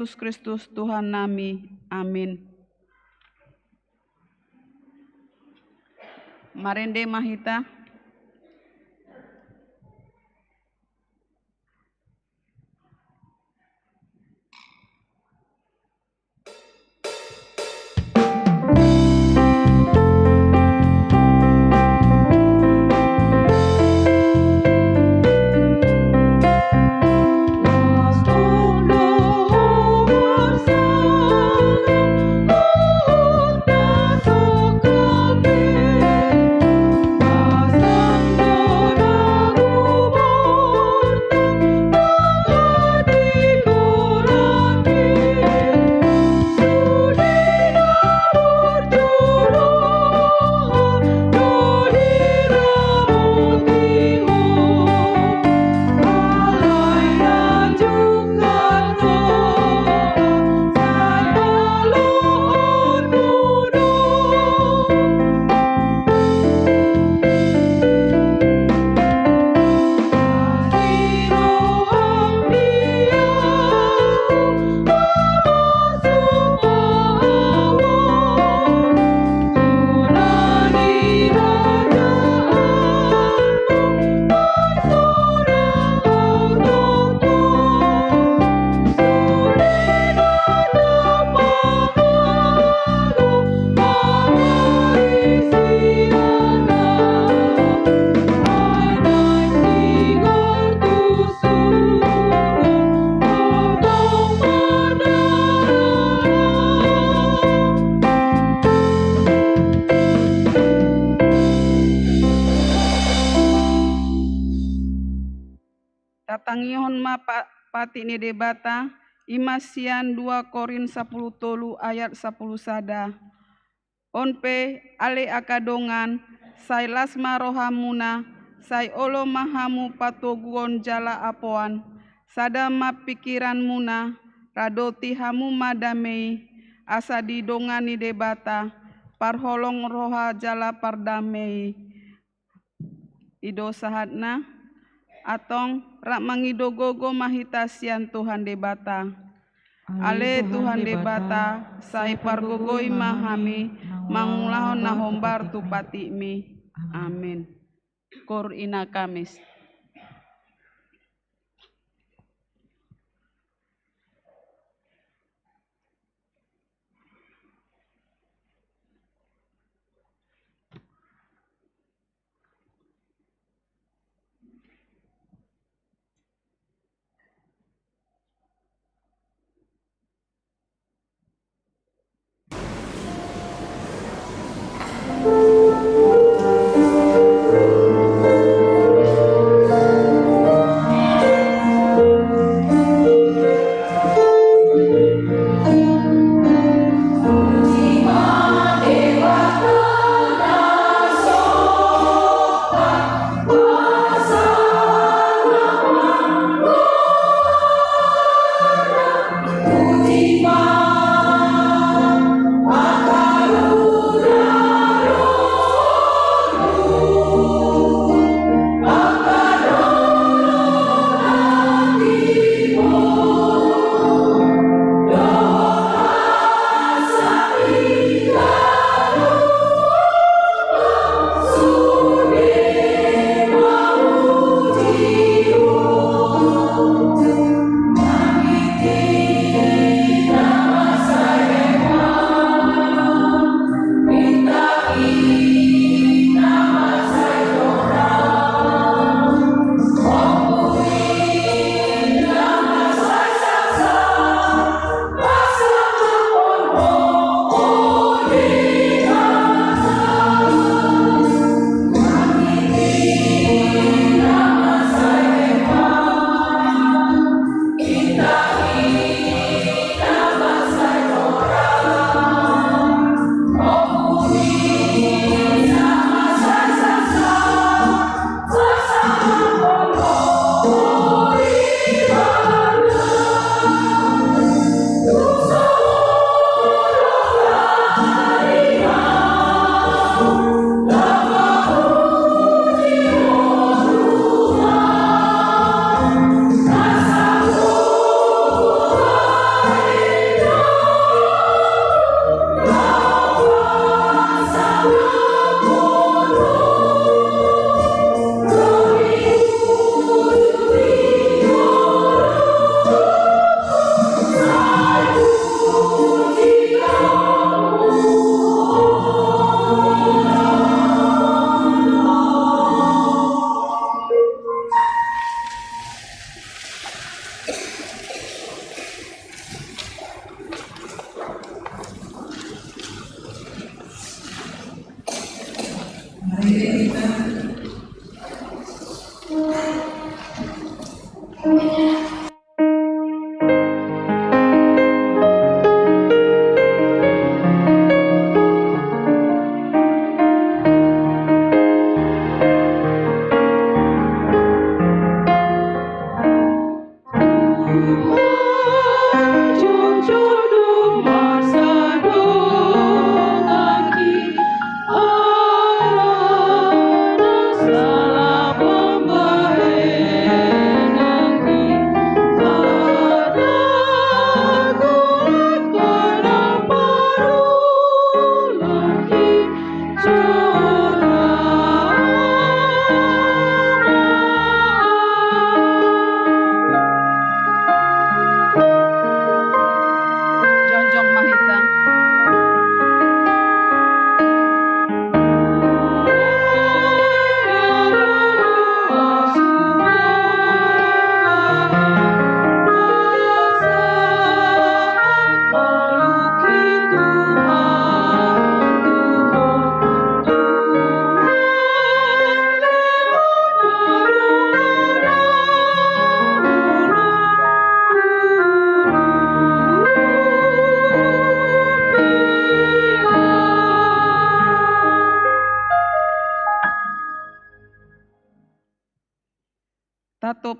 Yesus Kristus Tuhan nami. Amin. Marende mahita. Tatangihon ma pati ni debata imasian 2 Korin 10 tolu ayat 10 sada. Onpe ale akadongan sai lasma rohamuna sai olo mahamu patoguon jala apoan sada ma pikiran muna radoti hamu madamei asa didongani debata parholong roha jala pardamei ido sahatna atong rak mangidogogo mahitasian Tuhan debata. Ale Tuhan debata, sai pargogoi mahami, mangulahon na hombar tu patimi. Amin. Kor ina kamis.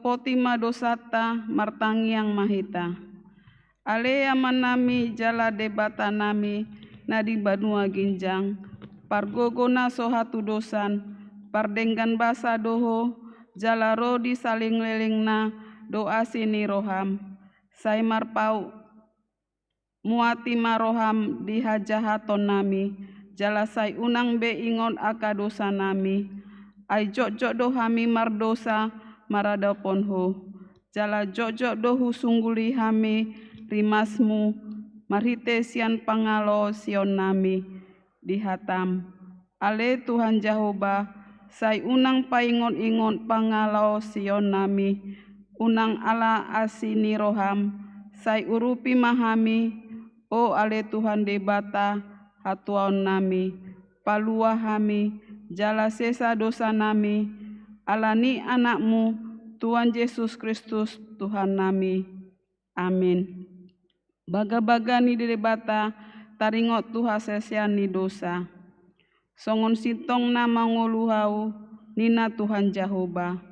sopoti madosata martangiang mahita. Alea manami jala debata nami nadi banua ginjang. Pargogona sohatu dosan, pardenggan basa doho, jala rodi saling lelengna doa sini roham. Sai marpau muati maroham dihajahaton nami, jala sai unang be ingon aka dosa nami. Ai jok-jok dohami mardosa maradapon ho, jala jok-jok dohu sungguli hami rimasmu marhite sian pangalo sion nami dihatam. Ale Tuhan Jehovah, sai unang paingon-ingon pangalo sion nami, unang ala asini roham, sai urupi mahami, o ale Tuhan debata hatuaon nami, palua hami, jala sesa dosa nami, alani anakmu, Tuhan Yesus Kristus Tuhan nami. Amin. Baga-baga ni debata, taringot Tuhan sesiani dosa. Songon sintong na mangoluhau, nina Tuhan Jehovah.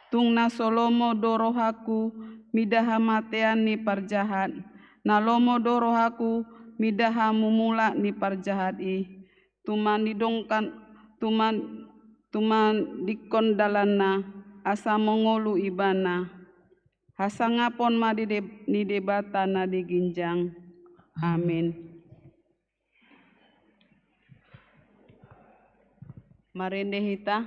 Tungna solomo dorohaku, midaha matean ni parjahat. Nalomo dorohaku, midaha mumula ni parjahat i. Tuman dikondalana, asa mongolu ibana. Hasangapon ma ni debata na diginjang. Amin. Marende hita.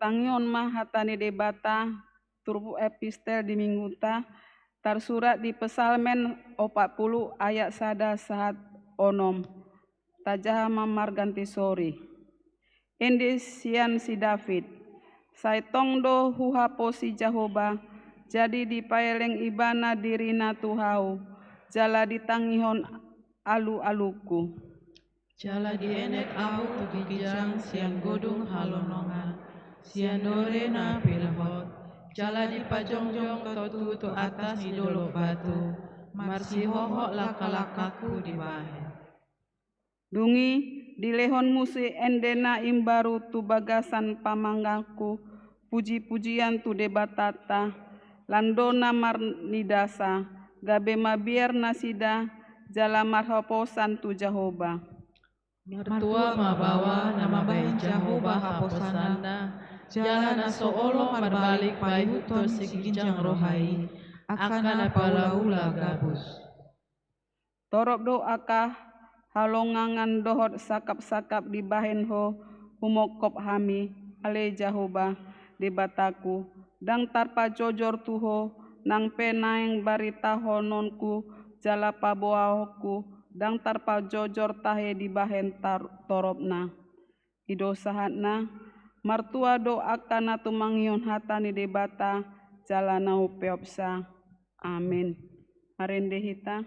Tangion mah hatani debata turbu epistel di mingguta tersurat di Pesalmen 40 ayat 1 sahat onom tajaha mamarganti sori. Ende sian si David sai tongdo huhapo si Jehovah jadi dipaeleng ibana dirina tuhau jala ditangihon alu-aluku. Jala dienek au tu gijang sian godung halonongan sian dorena pilhot jala di pajongjong totu tu atas idolo batu marsi hohok laka-lakaku di bahe. Dungi dilehon musi endena imbaru tu bagasan pamanggaku puji-pujian tu debatata landona marnidasa gabe mabiar nasida jala marhaposan tu Jehovah. Mertua mabawa nama baik Jehovah haposananda jala naso olo marbalik paihuton siginjang rohai akan apalaula gabus. Torok doakah halongangan dohot sakap-sakap di bahen ho humokop hami ale Jahoba debataku dang tarpa jojor tuho nang penaeng barita hononku jala paboahoku dang tarpa jojor tahe di bahen toropna ido sahatna martua do akana tumangion hatani debata jalana upeopsa amin marende hita.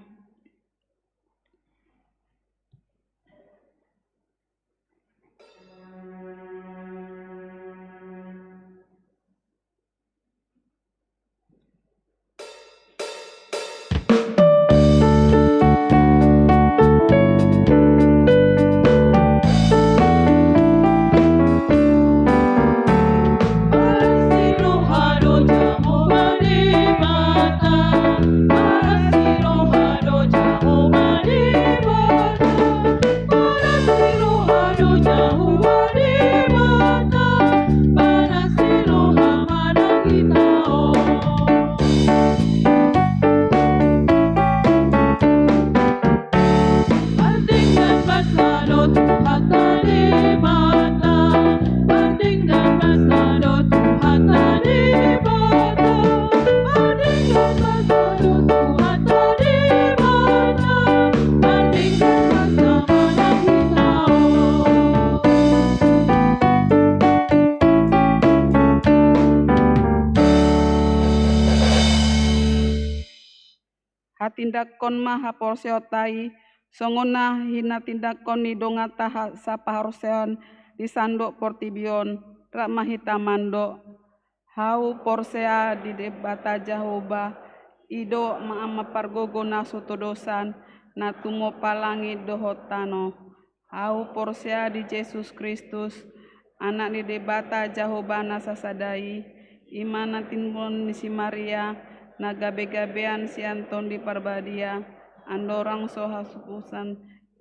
Hatindakon maha porseotai songona hina tindakon ni dongata sapaharseon di sandok portibion rak mahita mando hau porsea di debata Jahoba ido maama pargogo nasoto dosan na tumo palangi dohotano hau porsea di Yesus Kristus anak di debata Jahoba nasasadai imana timbon si Maria na gabe-gabean si Anton di Parbadia andorang soha supusan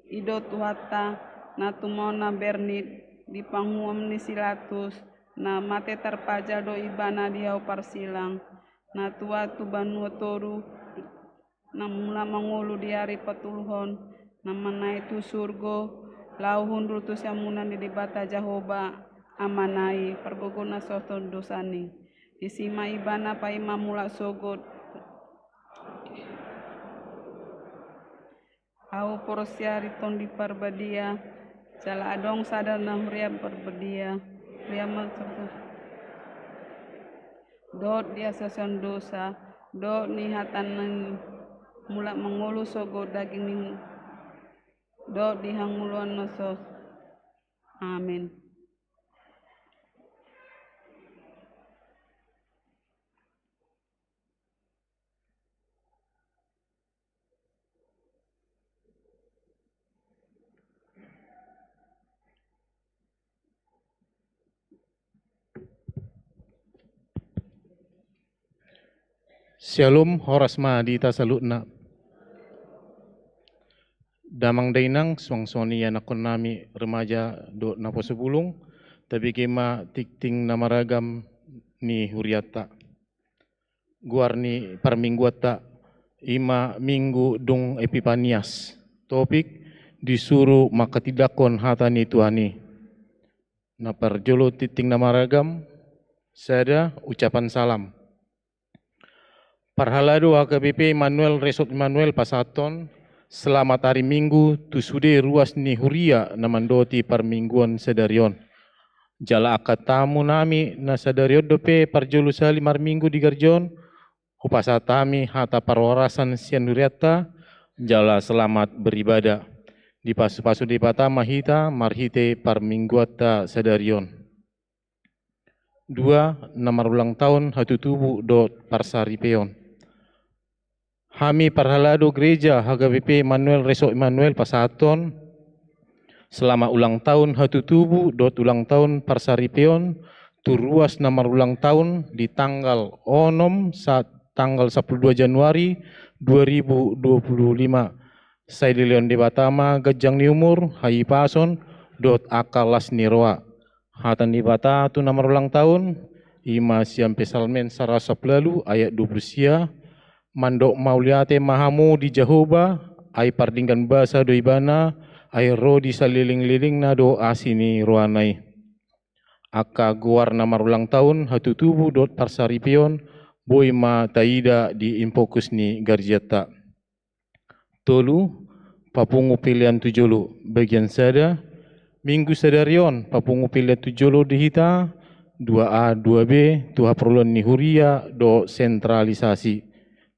ido tuhata na tumona bernit di panghuam ni Silatus na mate tarpaja do ibana di hau parsilang na tua tu banu toru na mula mangulu di hari patulhon na manai tu surgo lau hundru tu siamunan di debata Jahoba amanai pergogona soton dosani isima ibana pa ima mula sogod au porsia riton di Parbadia jala adong sadar na huria Parbadia huria dot dia seson dosa dot nihatan mula mengulu sogod daging dot dihanguluan nosos amin. Shalom horasma di tasalutna. Damang dainang suang-suani anakon nami remaja do napo sebulung tapi kema tikting namaragam ni huriata. Guarni parmingguata ima minggu dung Epipanias. Topik disuruh makatidakon hatani Tuhani. Na parjolo titing namaragam sada ucapan salam. Parhalado HKBP Manuel Resort Manuel Pasaton, selamat hari Minggu, tusude ruas ni huria namandoti parmingguan sedarion. Jala akatamu nami na sedarion dope parjolu sali mar minggu di garjon, upasatami hata parwarasan sian huriata, jala selamat beribadah. Di pasu-pasu di patama hita marhite parmingguata sedarion. 2. Namar ulang tahun hatutubu dot parsaripeon. Hami parhalado gereja HKBP Manuel Resort Manuel Pasaton selama ulang tahun hatutubu dot ulang tahun parsaripeon turuas namar ulang tahun di tanggal onom saat tanggal 12 Januari 2025 saya di Leon di Batama gajang ni umur hai pason dot akalas niroa hatan di bata tu namar ulang tahun ima siam pesalmen sarasa pelalu ayat 20 mandok mauliate mahamu di Jahoba ai pardingkan bahasa doibana Air ro di saliling-liling na do asini ruanai. Aka guar nama ulang tahun hatutubu dot parsaripion boy ma taida di impokus ni garjata. Tolu papungu pilihan tujulu bagian sada minggu sadarion papungu pilihan tujulu dihita 2A 2B tuha perluan ni huria do sentralisasi.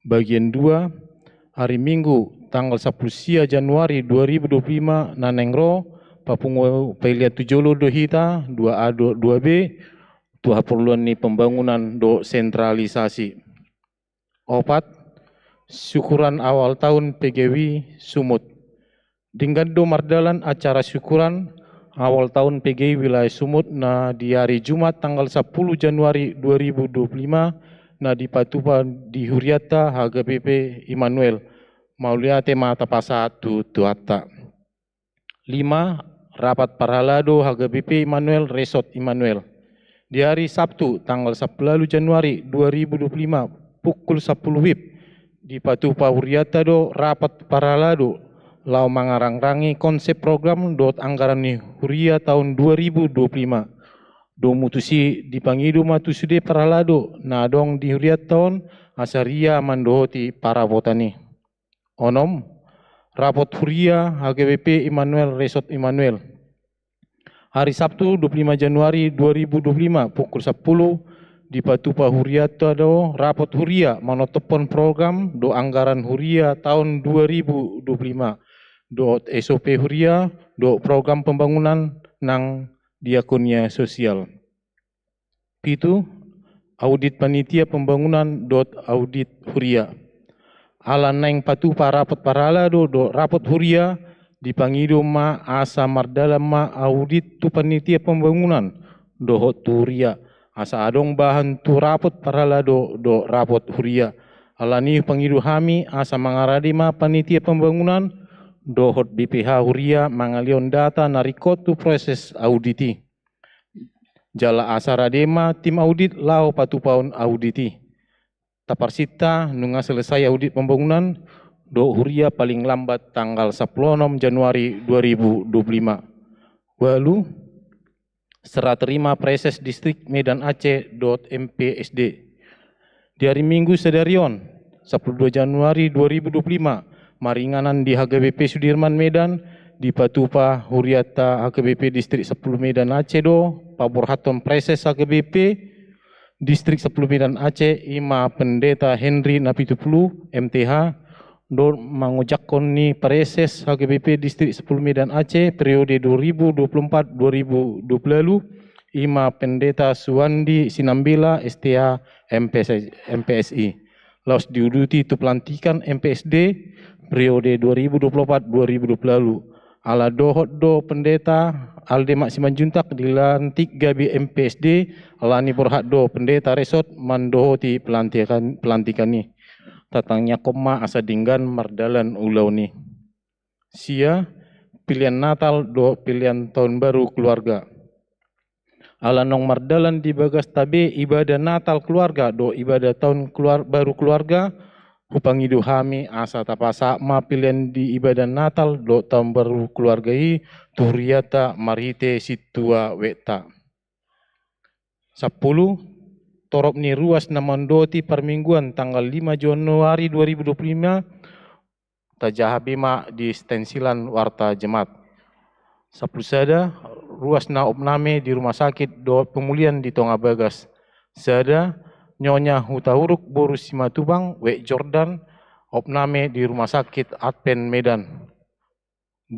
Bagian 2 hari Minggu tanggal 10 Januari 2025 nanengro papungu pilihan tujulu dohita 2A 2B tuha perluan ni pembangunan do sentralisasi. 4 syukuran awal tahun PGW Sumut. Dinggado mardalan acara syukuran awal tahun PGW wilayah Sumut na di hari Jumat tanggal 10 Januari 2025 na di Patupa di Huriata HGBP Immanuel Mauliate Mata Pasa Tuata. 5 rapat parhalado HGBP Immanuel Resort Immanuel. Di hari Sabtu tanggal 10 Januari 2025 pukul 10 WIB di Patupa Huriata do rapat parhalado lau mangarang-rangi konsep program dot anggaran ni Huria tahun 2025. Do mutusi dipangidu matusude parhalado na dong di Huria tahun asaria mandohoti para votani. Onom rapot Huria HGBP Immanuel Resort Immanuel. Hari Sabtu 25 Januari 2025 pukul 10 di Patupa Huriata do rapot Huria manotopon program do anggaran Huria tahun 2025 do SOP Huria do program pembangunan nang diakonia sosial. 7 audit panitia pembangunan dot audit Huria. Ala neng Patupa rapat parala do rapot Huria dipangido ma asa mardala ma audit tu panitia pembangunan do hot Huria. Asa adong bahan tu rapot parala do rapot Huria. Alani pangidu hami asa mangaradi ma panitia pembangunan do hot BPH Huria mangalion data narikot tu proses auditi. Jala asara dema tim audit lau patupaun auditi. Taparsita nunga selesai audit pembangunan do Huria paling lambat tanggal 16 Januari 2025. Walu serah terima Preses Distrik Medan Aceh .mpsd. Di hari Minggu sedarion 12 Januari 2025 maringanan di HGBP Sudirman Medan di Patupa Huriata HGBP Distrik 10 Medan Aceh do Paborhaton Preses HGBP Distrik 10 Medan Aceh Ima Pendeta Henry Napitupulu MTH do mengujakkan ni Preses HGBP Distrik 10 Medan Aceh periode 2024-2020 Ima Pendeta Suwandi Sinambela STA MPSI. Laos diuduti tu pelantikan MPSD periode 2024-2020. Ala dohot do pendeta Alde Maksiman Juntak dilantik gabi MPSD alani berhak do pendeta resort mandohoti pelantikan ni. Tatangnya koma asa dinggan mardalan ulau ni. Sia pilihan Natal do pilihan tahun baru keluarga. Ala nong mardalan di bagas tabe ibadah Natal keluarga do ibadah tahun baru keluarga. Hupangidu hami asa tapasa ma pilihan di ibadah Natal do tahun baru keluargai Tuhriata Marhite Situa Weta. 10 torop ni ruas namandoti permingguan tanggal 5 Januari 2025 tajahabima di stensilan warta jemaat. 10 sada ruas na opname di rumah sakit do pemulihan di Tonga Bagas. Sada Nyonya Hutahuruk Boru Simatubang, Wek Jordan, opname di Rumah Sakit Adpen Medan. 2.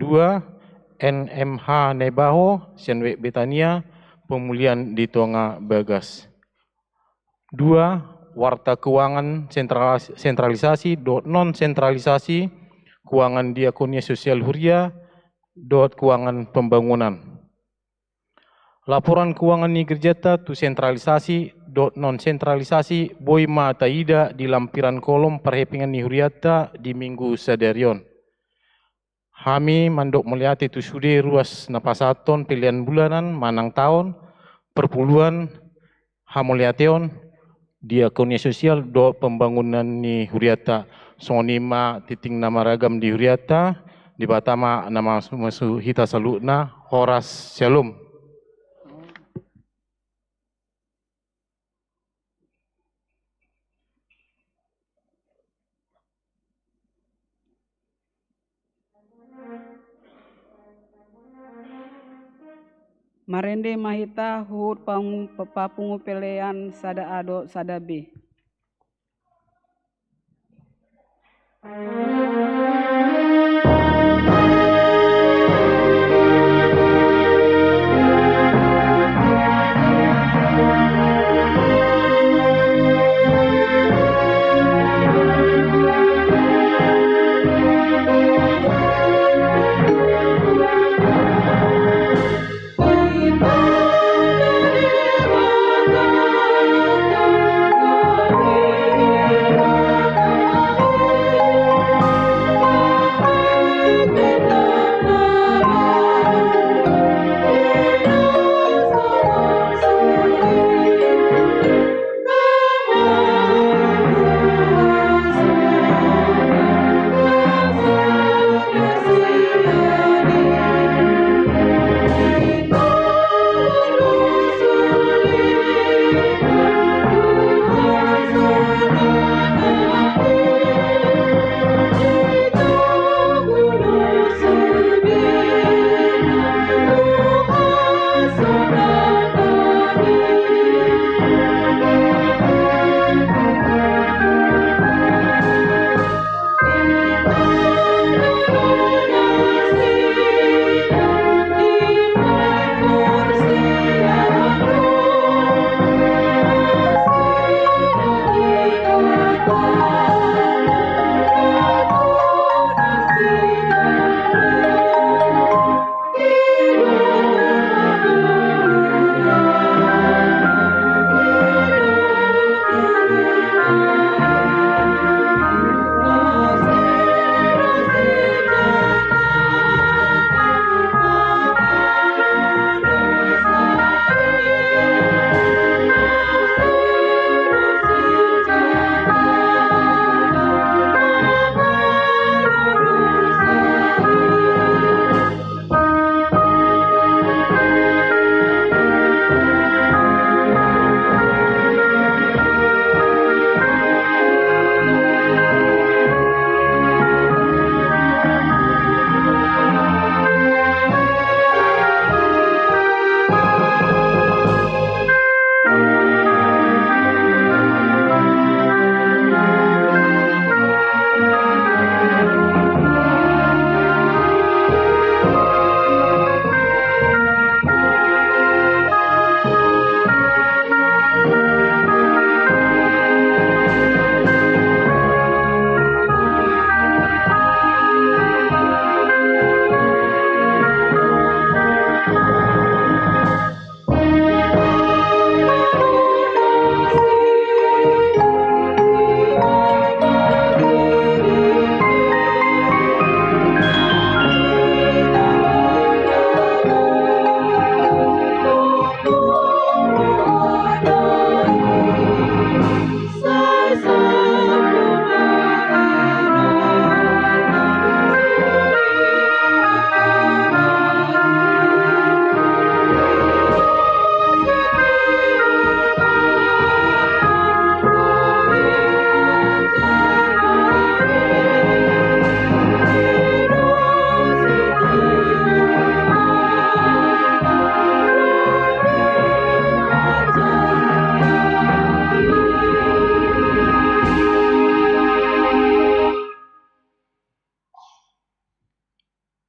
NMH Nebaho, Senwek Betania, pemulihan di Tonga Bagas. 2. Warta Keuangan sentralisasi, non sentralisasi, keuangan diakonia sosial Huria, keuangan pembangunan. Laporan keuangan Nigerjata tu sentralisasi non sentralisasi boy ma taida di lampiran kolom perhepingan ni Huriata di minggu sadarion. Hami mandok melihat itu sudah ruas napasaton pilihan bulanan manang tahun perpuluhan hamuliateon diakonia sosial do pembangunan ni Huriata sonima titing nama ragam di Huriata di batama nama musuh hita salutna Horas Shalom. Marende mahita huut papungu pelean sada ado sada B.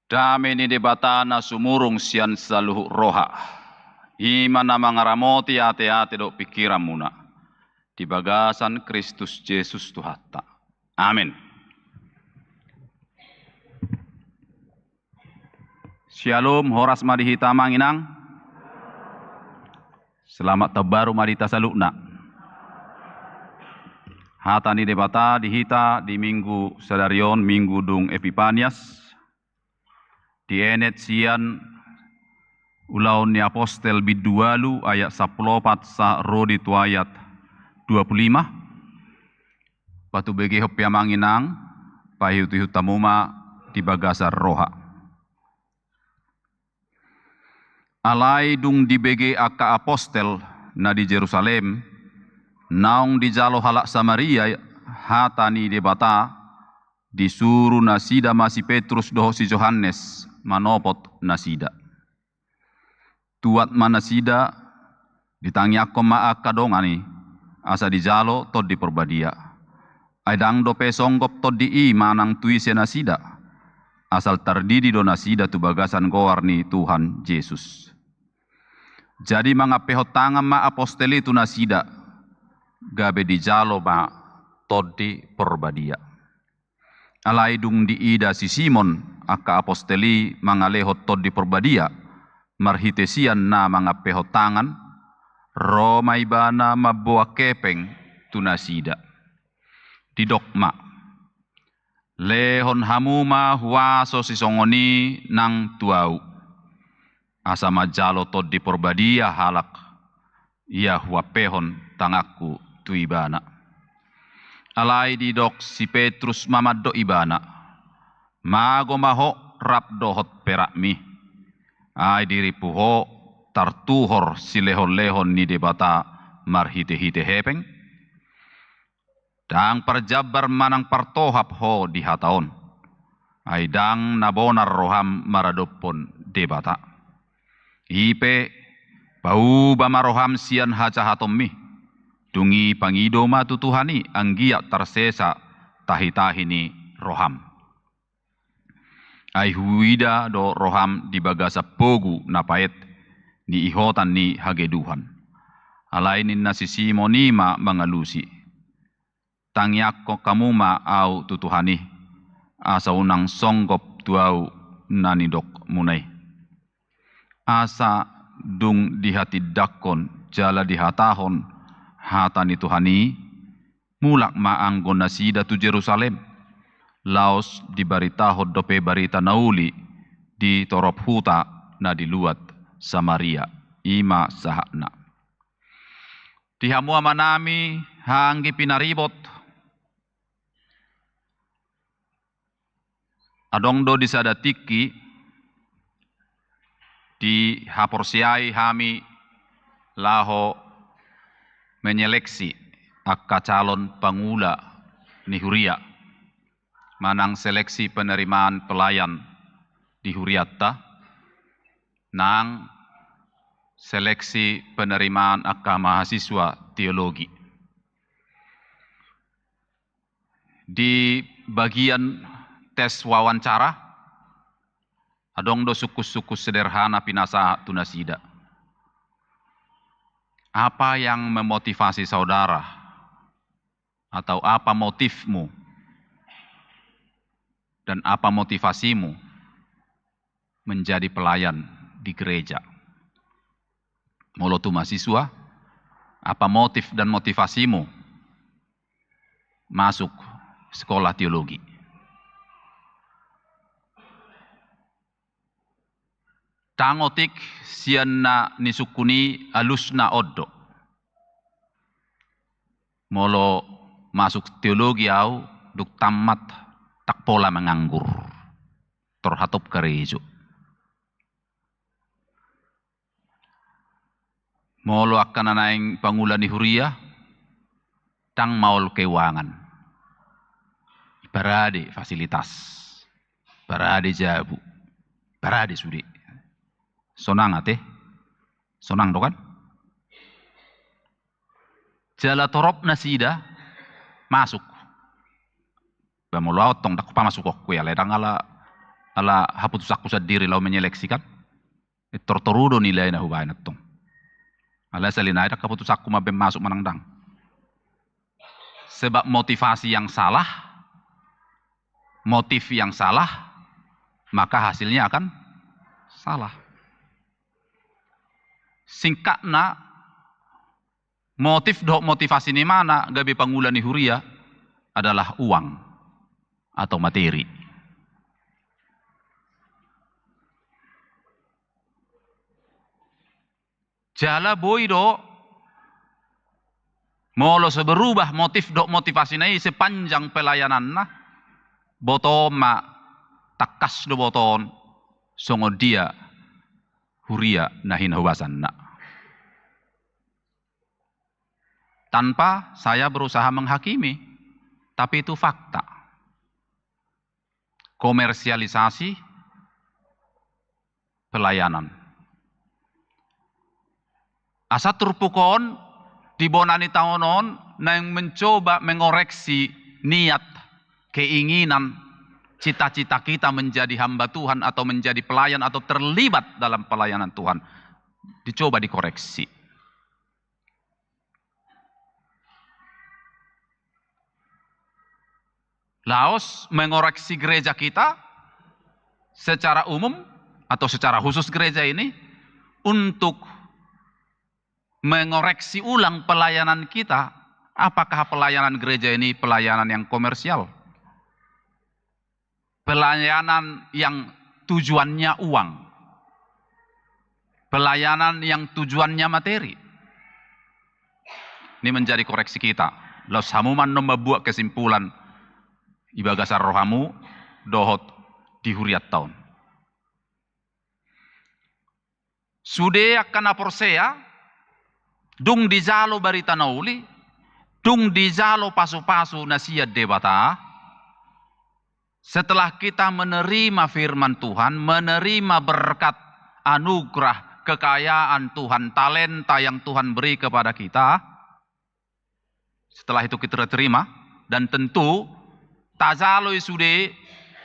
Dami ni debatana sumurung sian saluhu roha. Imana mangaramoti ate-ate do pikiran muna. Di bagasan Kristus Yesus Tuhatta. Amin. Shalom Horas madihita manginang. Selamat tabaru madita salukna. Hatani debata dihita di minggu sadarion minggu dung Epipanias. Di enet sian ulaun ni apostel bidualu ayat 14 sa rodi tu ayat 25. Patu begi hopia manginang pahiu tu tamuma di bagasar roha. Alai dung di BG aka apostel na di Jerusalem, naung di jalo halak Samaria hatani debata, disuruh nasida masih Petrus doho si Johannes manopot nasida. Tuat manasida ditangyakom maaka dongani asa di jalo tod di perbadia. Aidang do pesonggop tod di manang tuise nasida, asal terdidi do nasida tu bagasan gowarni Tuhan Yesus. Jadi mga pehotangan ma aposteli tu nasida, gabe di jalo ma todi perbadia. Alai dung di ida si Simon aka aposteli mga lehot todi perbadia, marhitesian na mga pehotangan, Roma ibana mabuah kepeng tu nasida. Di dokma, lehon hamuma huaso sisongoni nang tuau. Asa majalo tod di perbadia halak, ia huapehon tangaku tu ibana. Alai di dok si Petrus mamado ibana, mago maho rap dohot perakmi. Ai diri puho tartuhor si lehon-lehon ni debata marhite-hite hepeng. Dang perjabar manang partohap ho di hataon. Ai dang nabonar roham maradopon debata. Ipe bau bamaroham sian haca hatommi, dungi pangido matutuhani anggia tersesa tahitahini roham. Ai huida do roham di bagasa pogu napait di ihotan ni hageduhan. Alainin nasi Simonima mangalusi. Tangyakko kamuma au tutuhani, asa unang songgop tuau nanidok munai. Asa dung di hati dakon jala di hatahon hatani Tuhani mulak maanggon nasida tu Jerusalem laos di baritahod dope barita nauli di torop huta na diluat Samaria ima sahakna. Di hamua manami hanggi pinaribot adong do disadatiki di haporsiai hami laho menyeleksi akka calon pangula ni Huria manang seleksi penerimaan pelayan di Huriatta nang seleksi penerimaan akka mahasiswa teologi. Di bagian tes wawancara adong do sukus-sukus sederhana pinasa tunasida. Apa yang memotivasi saudara? Atau apa motifmu? Dan apa motivasimu menjadi pelayan di gereja? Molo tu mahasiswa, apa motif dan motivasimu masuk sekolah teologi? Tangotik sian na nisukuni alus na odo. Molo masuk teologi au duk tamat tak pola menganggur. Terhatop karejo. Molo akan naing pangulan ni Huria tang maul keuangan. Barade fasilitas. Barade jabu. Barade sudi. Sonang ate, sonang do kan? Jala torop nasida masuk. Bamulaot tong dak masuk kok ya ledang ala haputusak kusad diri lau menyeleksikan. Tortorudo nilai na hubain atong. Ala salinay dak haputusak ku mabem masuk manangdang. Sebab motivasi yang salah, motif yang salah, maka hasilnya akan salah. Singkatna motif do motivasi ni mana gabi pangulan ni Huria adalah uang atau materi. Jala boy do molo seberubah motif do motivasi nai sepanjang pelayanan na botoma takas do boton songo dia huria nahin hubasan na. Tanpa saya berusaha menghakimi, tapi itu fakta. Komersialisasi pelayanan. Asa turpukon di bonani taonon yang mencoba mengoreksi niat, keinginan, cita-cita kita menjadi hamba Tuhan atau menjadi pelayan atau terlibat dalam pelayanan Tuhan. Dicoba dikoreksi. Laos mengoreksi gereja kita secara umum atau secara khusus gereja ini untuk mengoreksi ulang pelayanan kita. Apakah pelayanan gereja ini pelayanan yang komersial? Pelayanan yang tujuannya uang? Pelayanan yang tujuannya materi? Ini menjadi koreksi kita. Laos hamuman membuat kesimpulan ibagasar rohamu dohot di huriat tahun. Sude akan aporsea, dung di jalo barita nauli, dung di jalo pasu-pasu nasia debata. Setelah kita menerima firman Tuhan, menerima berkat, anugerah, kekayaan Tuhan, talenta yang Tuhan beri kepada kita, setelah itu kita terima, dan tentu tajalo isude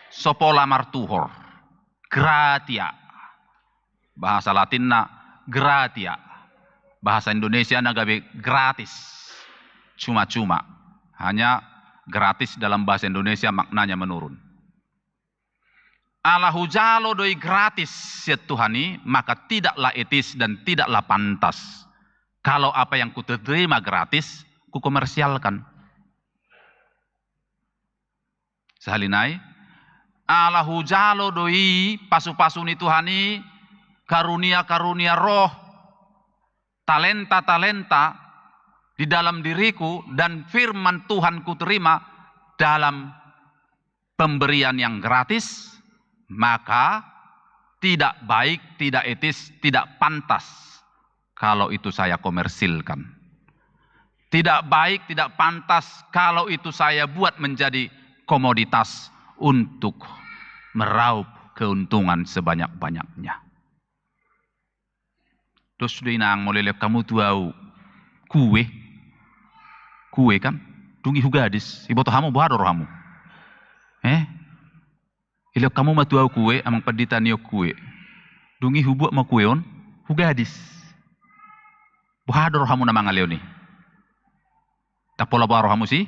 sopola martuhor, gratia. Bahasa Latinna gratia. Bahasa Indonesia nagabe gratis. Cuma-cuma. Hanya gratis dalam bahasa Indonesia maknanya menurun. Alahu jalo doi gratis ya Tuhani, maka tidaklah etis dan tidaklah pantas kalau apa yang kuterima gratis ku komersialkan. Sahalinai, Allahu jalo doi pasu-pasu ni Tuhani, karunia-karunia roh, talenta-talenta di dalam diriku dan firman Tuhan ku terima dalam pemberian yang gratis, maka tidak baik, tidak etis, tidak pantas kalau itu saya komersilkan. Tidak baik, tidak pantas kalau itu saya buat menjadi komoditas untuk meraup keuntungan sebanyak-banyaknya. Terus dinang mulai kamu tuau kue kan, dungi hugadis, ibu tohamu buat rohamu. Ilok kamu matuau kue, amang paditan yo kue, dungi hubuat ma kue on, hugadis. Buat rohamu namang aleoni. Tak pola buat rohamu sih,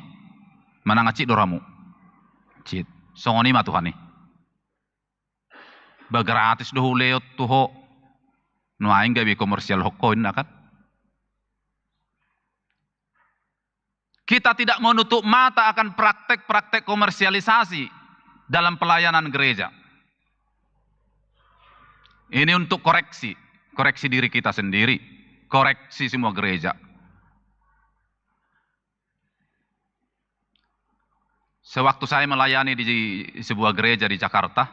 mana ngacik rohamu. Cit, songoni mah Tuhan nih. Bagratis doh leot tuho, no aing gabi komersial hokoin kan? Kita tidak menutup mata akan praktek-praktek komersialisasi dalam pelayanan gereja. Ini untuk koreksi diri kita sendiri, koreksi semua gereja. Sewaktu saya melayani di sebuah gereja di Jakarta,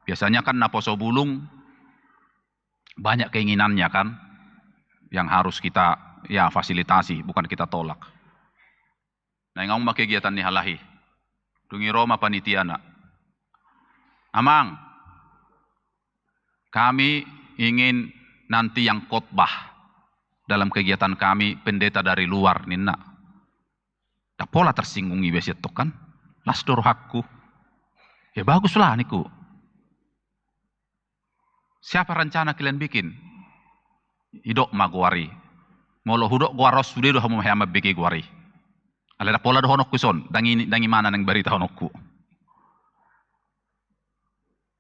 biasanya kan naposo bulung banyak keinginannya kan, yang harus kita fasilitasi, bukan kita tolak. Nah, ngomong kegiatan ni halahi, dungi Roma panitiana, amang, kami ingin nanti yang khotbah dalam kegiatan kami pendeta dari luar nina. Tak pola tersinggung ibes itu kan. Las dor hakku. Ya baguslah niku. Siapa rencana kalian bikin? Idok maguari. Molo hudok guaros sudah doh mau hama biki guari. Alera pola doh honokku son. Dangi mana nang berita honokku.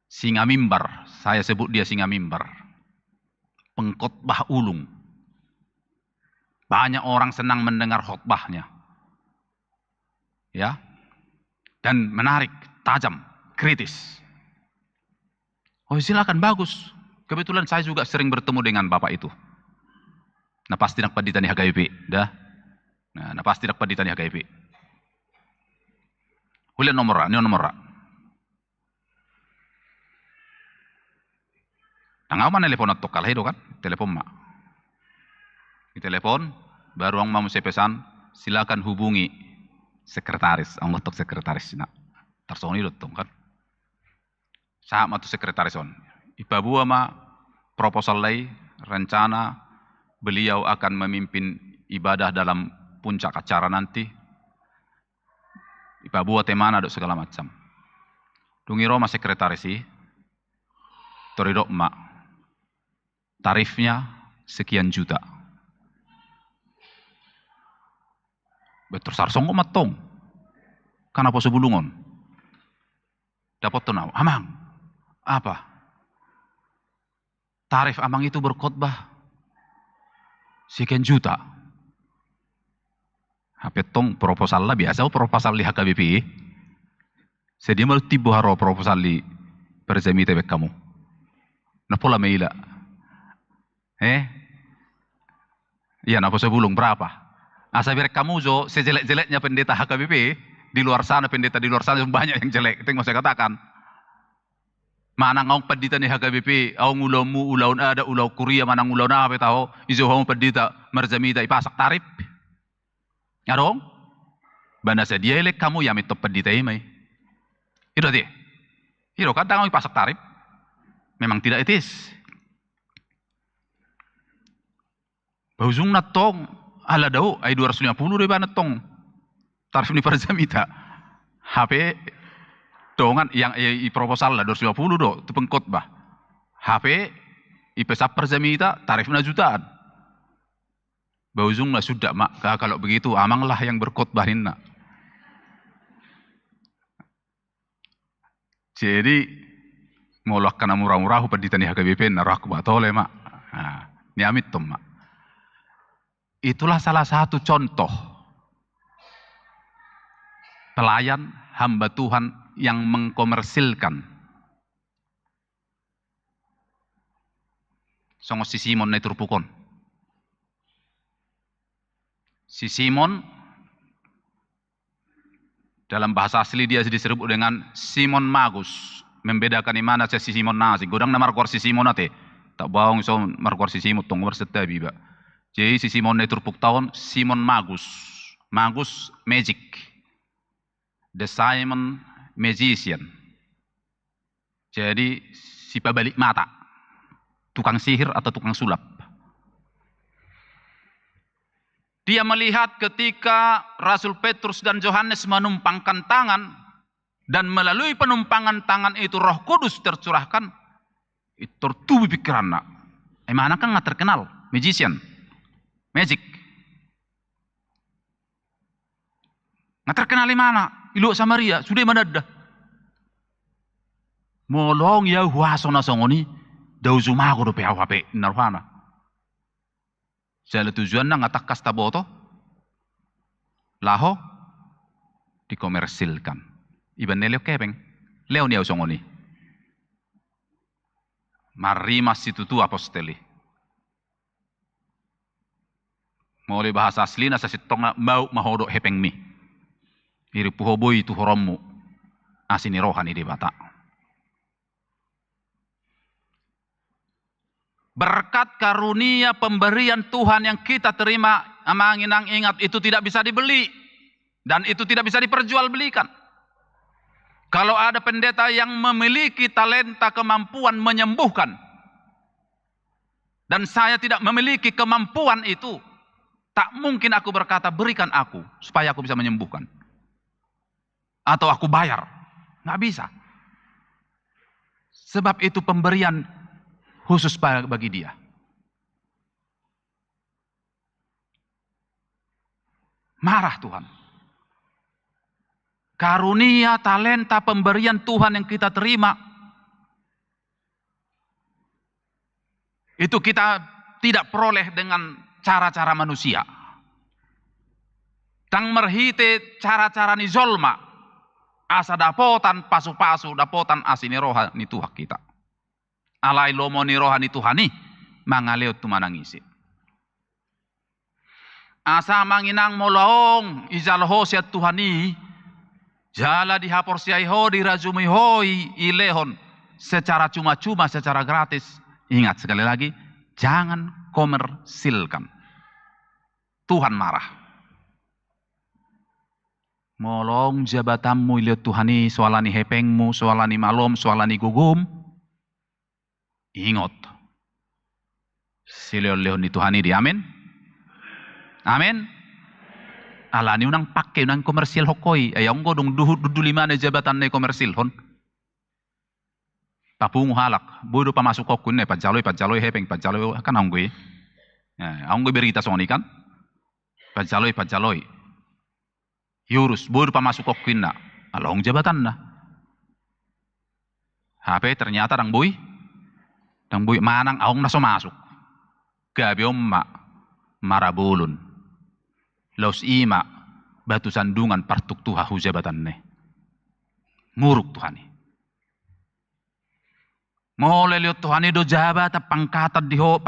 Singa mimbar. Saya sebut dia singa mimbar. Pengkhotbah ulung. Banyak orang senang mendengar khotbahnya. Ya. Dan menarik, tajam, kritis. Oh silakan, bagus. Kebetulan saya juga sering bertemu dengan bapak itu. Nah pasti nak paditani HKIP, dah. Nah pasti nak paditani HKIP. Hulian nomor. Tangau mana telepon atau kalah itu kan? Telepon mak. Di telepon, baru ang mau saya pesan, silakan hubungi sekretaris. Ang letok sekretaris na. Tersoni lotong kan? Sama tu sekretaris on. Ipabuah ma proposal lay, rencana beliau akan memimpin ibadah dalam puncak acara nanti. Ipabuah temana dok segala macam. Dungiro ma sekretaris sih. Toridok mak. Tarifnya sekian juta. Betul sarsong kok matong. Kenapa sebulungon? Dapat tuh naw. Amang. Apa? Tarif amang itu berkhotbah sekian juta. HP tong proposal lah biasa proposal di HKBP. Sedia malu tibu haro proposal di Perzemi tebek kamu. Napola meila. Iya napa sebulung berapa? Asa biar kamu jo sejelek-jeleknya pendeta HKBP di luar sana, pendeta di luar sana banyak yang jelek. Itu yang mau saya katakan. Mana ngau pendeta ni HKBP, au ngulamu ulaun ada ulau Kuria mana ngulau na apa tahu, izo hong pendeta Merzamita ipasak tarif. Ya dong? Bana sedia elek kamu yang itu pendeta ini. Itu dia. Itu kadang ngau ipasak tarif. Memang tidak etis. Bauzung natong ala dau ai 250 deh banetong. Tarif ni Merzamita. HP dongan yang proposal lah 250 do itu pengkhotbah. HP ipesap Perzamita tarifnya jutaan. Bauzung lah sudah mak kalau begitu amanglah yang berkhotbahin nak. Jadi ngolak kana murah-murah pendeta ni HKBP narak batole mak. Nah, ni amit tom mak. Itulah salah satu contoh pelayan hamba Tuhan yang mengkomersilkan. Songo si Simon na turpukon. Si Simon dalam bahasa asli dia disebut dengan Simon Magus. Membedakan di mana si Simon nasi. Godang na markor si Simon nate. Tak bawang so markor si Simon tong bersetabi ba. Jadi si Simon na turpuk tahun Simon Magus. Magus magic. The Simon Magician. Jadi si pabalik mata. Tukang sihir atau tukang sulap. Dia melihat ketika Rasul Petrus dan Yohanes menumpangkan tangan dan melalui penumpangan tangan itu Roh Kudus tercurahkan, itu tertubuh pikirannya. Mana kan nggak terkenal magician, magic. Nggak terkenal di mana? Ilu Samaria sudah mendadah. Molong ya huasona songoni dauzumago do PHP narwana. Jala tujuan na ngatak kasta boto laho dikomersilkan. Iban neleo kepeng leo niau songoni. Marimas situ tu aposteli. Mulai bahasa asli na sa sitonga mau mahodok hepeng mi. Iri puhoboy itu horomu asini rohani di bata. Berkat karunia pemberian Tuhan yang kita terima, amanginang ingat itu tidak bisa dibeli dan itu tidak bisa diperjualbelikan. Kalau ada pendeta yang memiliki talenta kemampuan menyembuhkan dan saya tidak memiliki kemampuan itu, tak mungkin aku berkata berikan aku supaya aku bisa menyembuhkan. Atau aku bayar. Nggak bisa. Sebab itu pemberian khusus bagi dia. Marah Tuhan. Karunia, talenta, pemberian Tuhan yang kita terima. Itu kita tidak peroleh dengan cara-cara manusia. Tang merhite cara-cara ni zolma. Asa dapotan pasu-pasu, dapotan asini rohani Tuhan kita. Alai lomo ni rohani Tuhani, mangaleot tumanangisi. Asa manginang molaong, ijalho siat Tuhani, jala dihapor siaiho, dirajumi hoi, ilehon, secara cuma-cuma, secara gratis, Ingat sekali lagi, jangan komersilkan. Tuhan marah. Molong jabatanmu lihat Tuhani, soalani hepengmu, soalani malom, soalani gugum. Ingat. Sileo-leo ni Tuhani di amin. Amin. Alani unang pakai unang komersil hokoi. Ayang ko dong dudu lima na jabatan na komersil hon. Papungu halak. Bodo pa masuk kokun na pajaloy hepeng pajaloy kan ang gue. Ang gue berita soal ikan. Pajaloy. Yurus bodo pa masuk kokun na. Along jabatan na. HP ternyata dang boy manang aong naso masuk. Gabi omma marabulun. Laus ima batu sandungan partuk tuha hujabatan ne. Muruk Tuhani. Mole liot Tuhani do jabata pangkat diho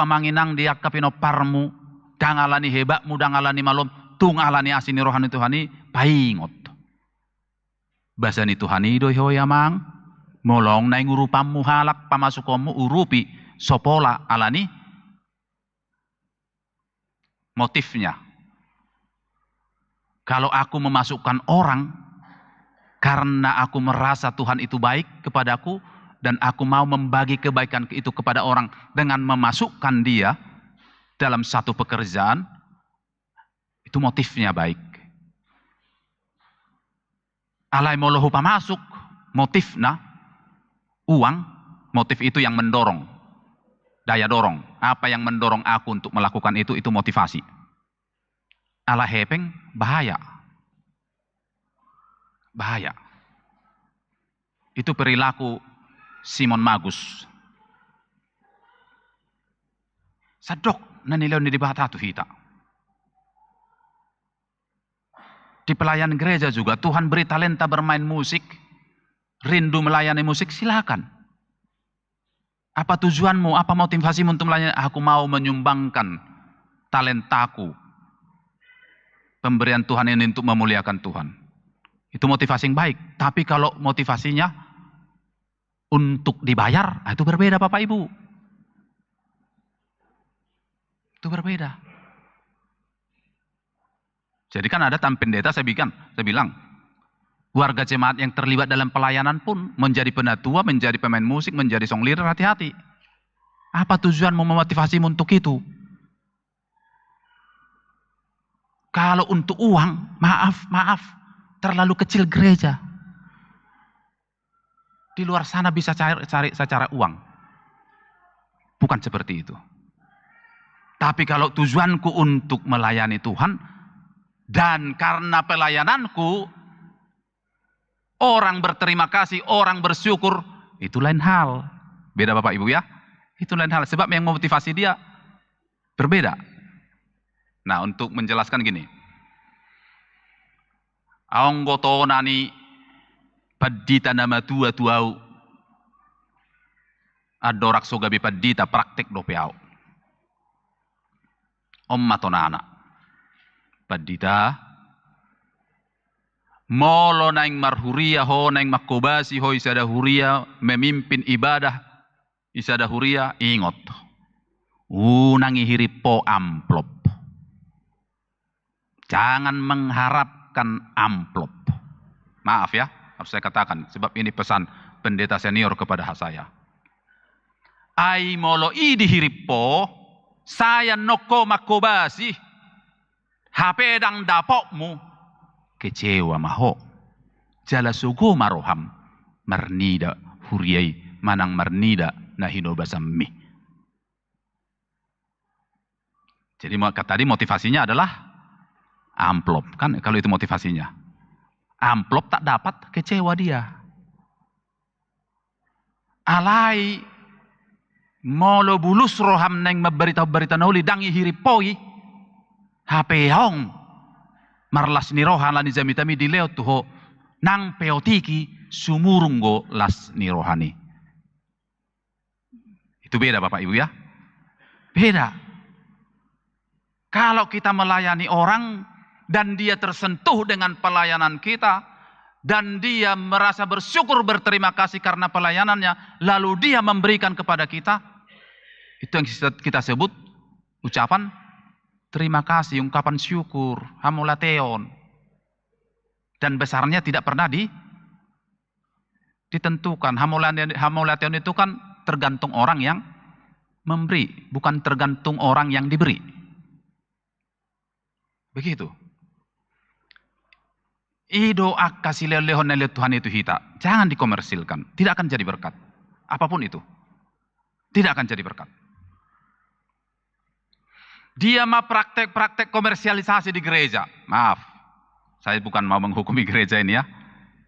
manginang dia kapino parmu. Dangalani hebakmu, dangalani malom, tungalani asini rohani Tuhani, paingot. Basani Tuhani do ho yamang, molong na ngurupamu halak pamasukomu urupi sopola alani motifnya. Kalau aku memasukkan orang karena aku merasa Tuhan itu baik kepadaku dan aku mau membagi kebaikan itu kepada orang dengan memasukkan dia dalam satu pekerjaan, itu motifnya baik. Alai molohu pamasuk, motifna uang, motif itu yang mendorong, daya dorong. Apa yang mendorong aku untuk melakukan itu motivasi. Ala hepeng bahaya. Itu perilaku Simon Magus. Sadok nanilaw ni dibata tu hita. Di pelayan gereja juga Tuhan beri talenta bermain musik, rindu melayani musik, silakan. Apa tujuanmu? Apa motivasimu untuk melayani? Aku mau menyumbangkan talentaku. Pemberian Tuhan ini untuk memuliakan Tuhan. Itu motivasi yang baik. Tapi kalau motivasinya untuk dibayar, itu berbeda Bapak Ibu. Itu berbeda. Jadi kan ada pendeta saya bilang, warga jemaat yang terlibat dalam pelayanan pun menjadi penatua, menjadi pemain musik, menjadi song leader, hati-hati. Apa tujuanmu memotivasimu untuk itu? Kalau untuk uang, maaf, terlalu kecil gereja. Di luar sana bisa cari secara uang. Bukan seperti itu. Tapi kalau tujuanku untuk melayani Tuhan, dan karena pelayananku, orang berterima kasih, orang bersyukur, itu lain hal. Beda Bapak Ibu ya. Itu lain hal. Sebab yang memotivasi dia berbeda. Nah, untuk menjelaskan gini. Aong goto nani padita nama tuau. Adorak sogabi padita praktek dopeau. Matonana. Padita molo naing marhuria ho naing makobasi ho isada huria memimpin ibadah isada huria ingot. Nangi hirip po amplop. Jangan mengharapkan amplop. Maaf ya, harus saya katakan. Sebab ini pesan pendeta senior kepada saya. Ai molo idi hiripo, saya noko makobasi, HP dang dapokmu, kecewa maho. Jala sugo maroham, marnida huriai, manang marnida nahino basammi. Jadi tadi motivasinya adalah amplop, kan kalau itu motivasinya. Amplop tak dapat, kecewa dia. Alai molo bulus roham neng berita-berita nauli dangi hiripoi HP hong marlas ni rohan lani jamitami dileo tuho nang peotiki sumurunggo las ni rohani. Itu beda Bapak Ibu ya. Beda. Kalau kita melayani orang dan dia tersentuh dengan pelayanan kita, dan dia merasa bersyukur berterima kasih karena pelayanannya, lalu dia memberikan kepada kita, Itu yang kita sebut ucapan terima kasih, ungkapan syukur, hamulateon. Dan besarnya tidak pernah ditentukan. Hamulateon itu kan tergantung orang yang memberi, bukan tergantung orang yang diberi. Begitu. Doa kasih lehon oleh Tuhan itu hita. Jangan dikomersilkan. Tidak akan jadi berkat. Apapun itu. Tidak akan jadi berkat. Dia mah praktek-praktek komersialisasi di gereja. Maaf. Saya bukan mau menghukumi gereja ini ya.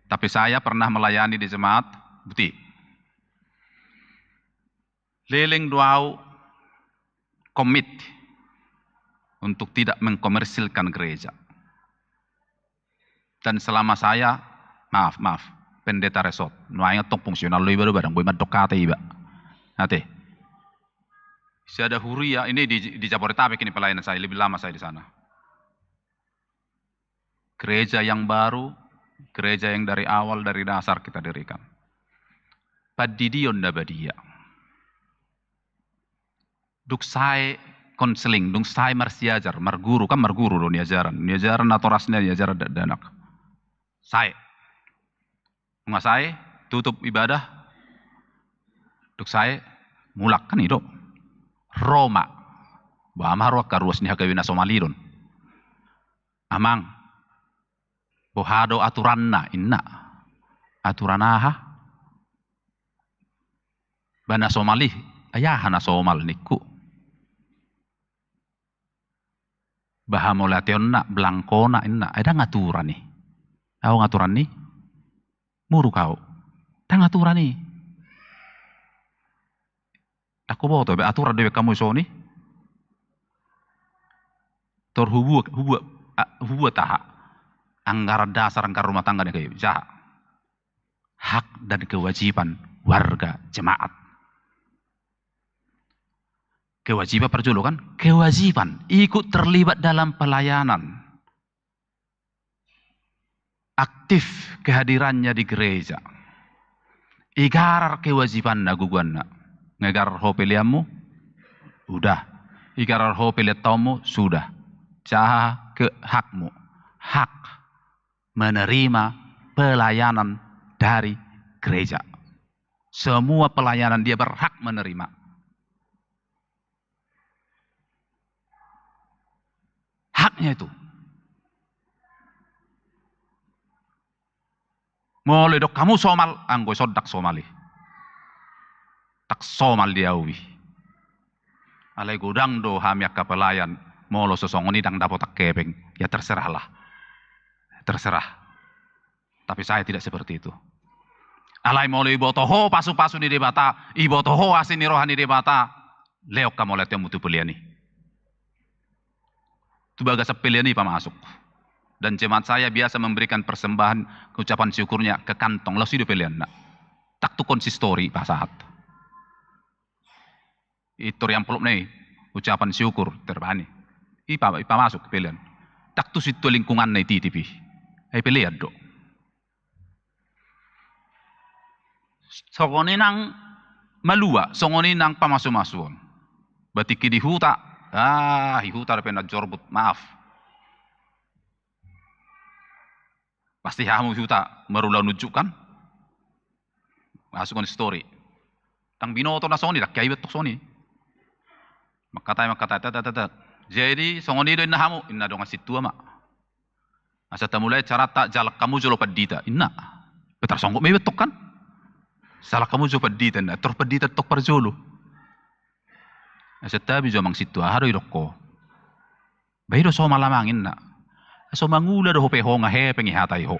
Tapi saya pernah melayani di jemaat Buti. Liling doau komit untuk tidak mengkomersilkan gereja. Dan selama saya, maaf, pendeta resort, nuanya tong fungsional lu ibadah barang, gue madok kata iba. Nanti, saya ada huria, ini di Jabodetabek ini pelayanan saya, lebih lama saya di sana. Gereja yang baru, gereja yang dari awal, dari dasar kita dirikan. Padidion dabadia. Duk saya konseling, duk saya marsiajar, marguru, kan marguru dong niajaran atau rasnya niajaran danak. Saya, nggak saya tutup ibadah, duk saya mulak kan itu Roma, bahama karuas ni hagawina Somalidon, amang, bohado aturanna inna, aturanaha, bana Somali, ayahana Somal niku, bahamolationna blankona inna, ada ngaturan nih. Aku ngaturan nih, muru kau, tak ngaturan nih. Aku bawa tuh, aturan dewe kamu so nih. Hubu taha, anggaran dasar anggaran rumah tangga nih kayak jahat. Hak dan kewajiban warga jemaat. Kewajiban perjulu kan? Kewajiban ikut terlibat dalam pelayanan. Aktif kehadirannya di gereja. Igarar kewajiban na guguan na. Ngegarar ho pilihanmu? Udah. Igarar ho pilihanmu? Sudah. Caha ke hakmu. Hak menerima pelayanan dari gereja. Semua pelayanan dia berhak menerima. Haknya itu. Mulai dok kamu Somal, anggo sodak Somali. Tak Somal diawi. Alai gudang do hamiak kapelayan, molo sosongoni dang dapat tak kepeng. Ya terserahlah. Terserah. Tapi saya tidak seperti itu. Alai molo ibotoho pasu-pasu ni debata, ibotoho asin ni rohani debata, leok kamu lihat yang mutu peliani. Itu bagas peliani pamasuk. Dan jemaat saya biasa memberikan persembahan ucapan syukurnya ke kantong lalu hidup pilihan nak tak tu konsistori pasahat itu yang peluk nih ucapan syukur terbani ipa masuk pilihan tak tu situ lingkungan nih titipi pilihan do songoni nang malua songoni nang pamasu-masuon batiki di huta hihuta pena jorbut maaf. Pasti kamu juta merulau nunjukkan masukkan story tang binoto na soni dak kaibet tok soni makata jadi songoni do inna hamu inna dong asitu ama asa tamulai cara tak jalak kamu jolo padita inna betar songgok mebet tok kan salah kamu jolo padita na tor padita tok parjolo asa tabi jo mang situ haro idokko bayro so malamangin na so mangula do hope ho ngahe pengi hatai ho.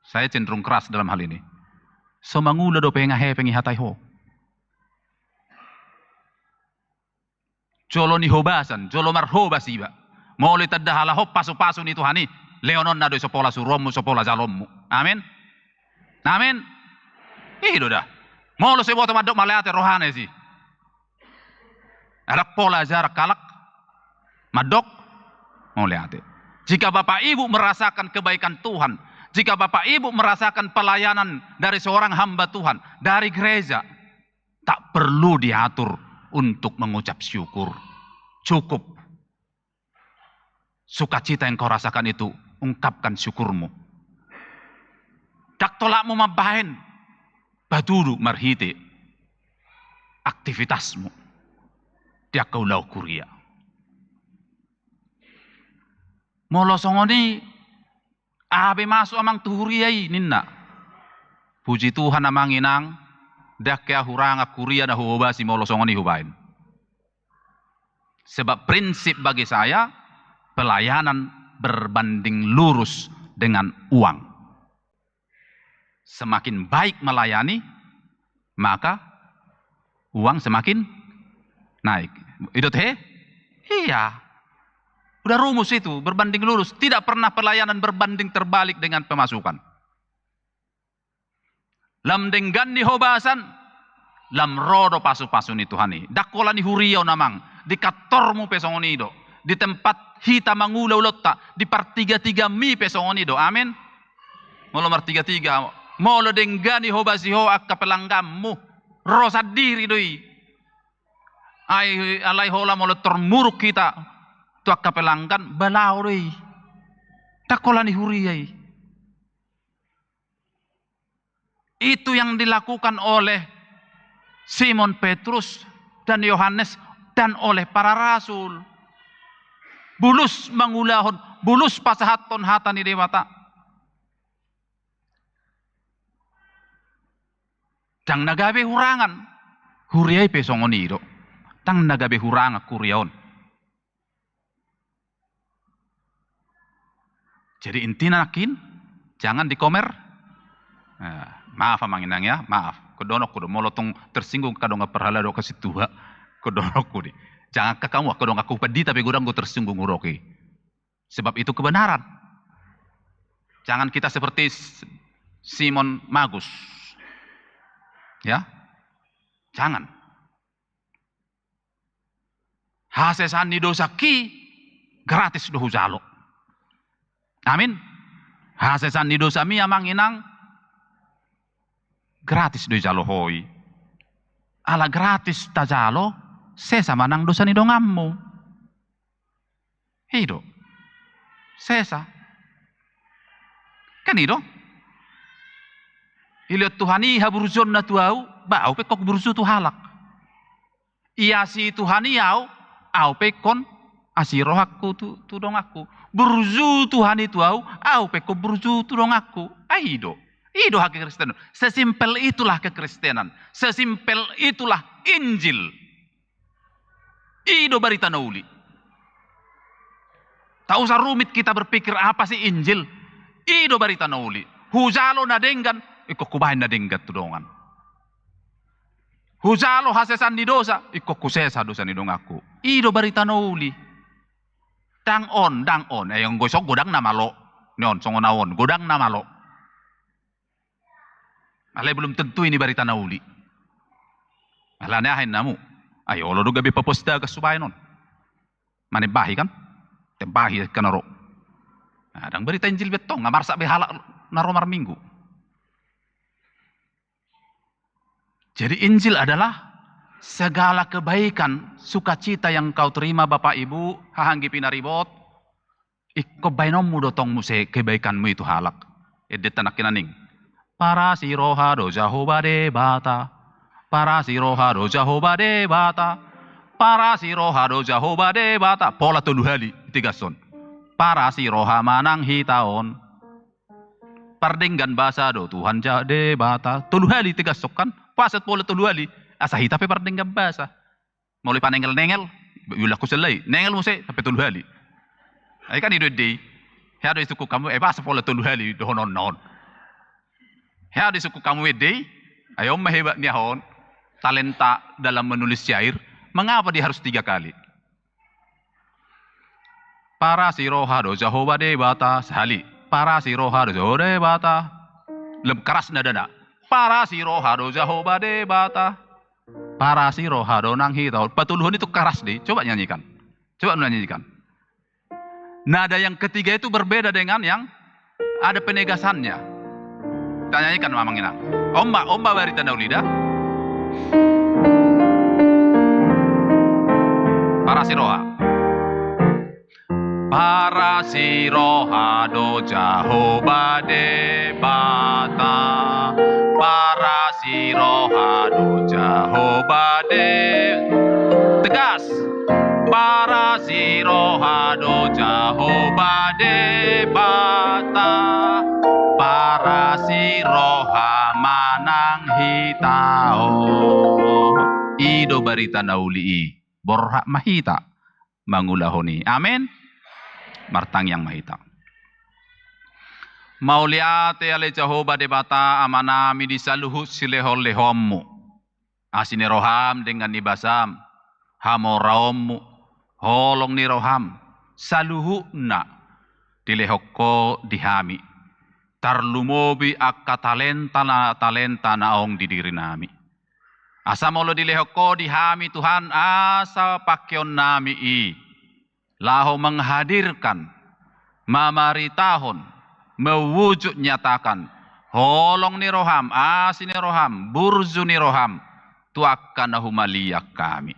Saya cenderung keras dalam hal ini. So mangula do pengi ngahe pengi hatai ho. Jolo ni hobasan, jolo marhobas iba. Moli tadahala ho pasu-pasu ni Tuhani. Leonon na do sopola suromu sopola jalommu. Amin. Amin. Ido dah. Molo se bota madok maleate rohane si. Arak pola jarak kalak. Madok melihat. Jika Bapak Ibu merasakan kebaikan Tuhan, jika Bapak Ibu merasakan pelayanan dari seorang hamba Tuhan, dari gereja, tak perlu diatur untuk mengucap syukur. Cukup. Sukacita yang kau rasakan itu, ungkapkan syukurmu. Dak tolakmu mabahin, batudu marhite aktivitasmu. Dia kau lau kuria. Molo songoni abe masuk amang tuhuriai ninna. Puji Tuhan amang inang dak kaya huranga kuria na hubasi molo songoni hubain. Sebab prinsip bagi saya pelayanan berbanding lurus dengan uang. Semakin baik melayani, maka uang semakin naik. Itu teh? Iya. Udah rumus itu, berbanding lurus. Tidak pernah pelayanan berbanding terbalik dengan pemasukan. Lam denggan ni hobasan, lam rodo pasu-pasu ni Tuhani. Dakola ni huriau namang, di katormu pesongonido. Di tempat hita mangulau lotta, di partiga-tiga mi pesongonido. Amin. Molo martiga-tiga, molo denggani hobasi hoak kapelanggammu. Rosa diri doi. Ay alai hola molo termuruk kita. Tuak kapelanggan balau doi. Dakola ni huriai. Itu yang dilakukan oleh Simon Petrus dan Yohanes dan oleh para rasul. Bulus mangulahon, bulus pasahaton hatani dewata. Dang nagabe hurangan, huriai pesongonido. Dang nagabe huranga kuriaon. Jadi intinya nakin, jangan dikomer. Maaf amanginang ya, maaf. Kedonok kudu molotong tersinggung kadong perhala do kasih Tuhan. Kedonok kudu. Jangan ke kamu, kadong aku pedih tapi gudang gue tersinggung uroki. Sebab itu kebenaran. Jangan kita seperti Simon Magus. Ya. Jangan. Hasesan ni dosa ki gratis do huzalo. Amin. Hasesan ni dosa mi amang inang gratis do jalo hoi. Ala gratis tajalo sesa manang dosa ni dongammu. Hido. Sesa. Kan hido. Iliot Tuhani haburzon na tuau, bau pe kok burzu tu halak. Iya si Tuhani yau, au pe kon asirohakku tu dong aku. Burzu Tuhan itu au pe kok burzu tu dong aku. Aido. Itu hak kekristenan. Sesimpel itulah kekristenan. Sesimpel itulah Injil. Itu berita nauli. Tak usah rumit kita berpikir apa sih Injil. Itu berita nauli. Huzalo nadenggan, ikut kubahin nadenggan tu dongan. Huzalo hasesan di dosa, ikut kusesa dosa ni dong aku. Itu berita nauli. Dang on. Yang gosok godang nama lo. Nyon songonaon, godang nama lo. Alay belum tentu ini berita nauli. Alane ahin namu. Ayo lo do gabi paposta ka subay non. Mane bahi kan? Tembahi kanaro. Nah, dang berita Injil betong ngamarsa behala naromar minggu. Jadi Injil adalah segala kebaikan, sukacita yang kau terima Bapak Ibu, hahanggi pinaribot. Ikko bainommu dotong muse kebaikanmu itu halak. Edetan akinaning. Para si roha do Jehovah de bata. Para si roha do Jehovah de bata. Para si roha do Jehovah de bata. Pola tuluhali tiga son. Para si roha manang hitaon. Pardinggan basa do Tuhan de bata. Tuluhali tiga sok kan. Pasat pola tuluhali. Asa hita pe pardinggan basa. Mulai panengel-nengel. Yulah kuselai. Nengel muse sampai tuluhali. Ay kan ido day. Hado isuku kamu basa pola tuluhali do honon-non. Ya di suku kamu wedei, ayo hebat nih hon, talenta dalam menulis syair, mengapa dia harus 3 kali? Para si roha do Jehovah de bata, sehali. Para si roha do Jehovah de bata, lem keras nada. Para si roha do Jehovah de bata, para si roha do nang hitau. Patuluhun itu keras deh, coba nyanyikan. Coba nyanyikan. Nada yang ketiga itu berbeda dengan yang ada penegasannya. Tanyakan mamang inang. Omba barita naulida. Parasiroha. Parasiroha do Jehovah debata. Parasiroha do Jehovah tegas. Parasiroha do Jehovah debata. Parasiroha manang hitao. Ido barita nauli borhak mahita mangulahoni. Amin. Martang yang mahita. Mauliate ale Jehovah debata amanami disaluhut silehol lehommu. Asine roham dengan nibasam. Hamoraommu. Holong ni roham. Saluhukna. Dilehokko dihami. Tarlumobi akka talenta naong di diri nami. Asa molo dilehokko dihami Tuhan asa pakyon nami laho menghadirkan mamaritahon mewujud nyatakan holong ni roham asini roham burzu ni roham tuakkan humaliyak kami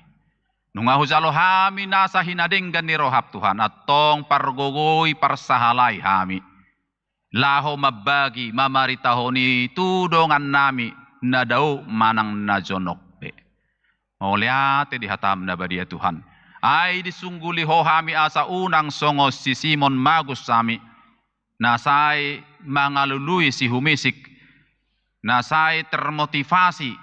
nungahu jalo hami nasa hinadenggan ni rohab Tuhan atong pargogoi parsahalai hami laho mabagi mamaritahoni tudongan nami nadau manang najonokpe. Mauliate dihatam na badia Tuhan. Ay disungguli hohami asa unang songos si Simon Magus sami. Nasay mangalului si humisik. Nasay termotivasi.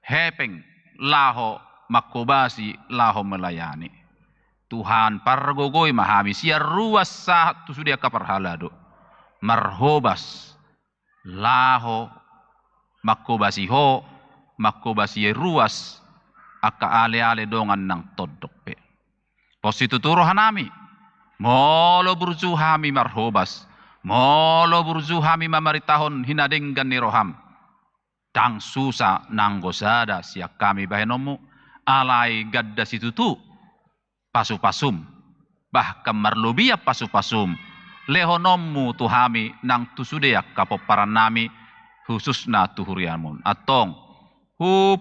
Hepeng laho makubasi laho melayani. Tuhan pargogoy mahami siya ruas sa tusudia kaparhalado. Marhobas laho makubasi ho, makubasi ruas, aka ale-ale dongan ng todokpe. Posituturo hanami, molo burju hami marhobas, molo burju hami mamaritahon hinadinggan ni roham. Tang susa nang gosada siya kami bahenomu, alay gadda situtu, pasupasum, bahkan marlubia pasupasum, lehonommu tuhami nang tusudeak kapoparan nami, khusus na tuhuriamun atong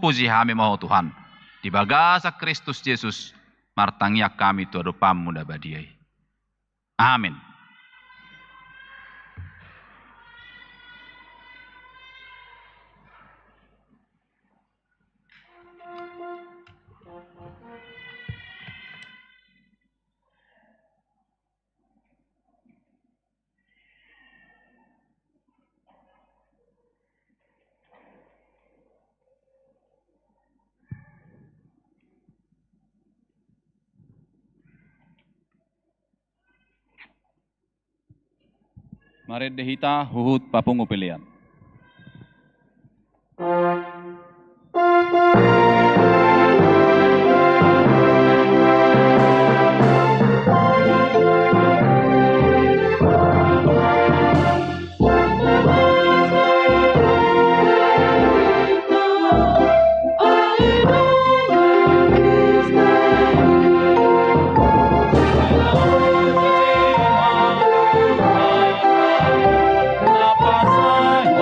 puji hami maho Tuhan di bagasa Kristus Yesus martangya kami tu adupamu da badiai. Amin. Maret dehita huhut papungu pilihan. Pasai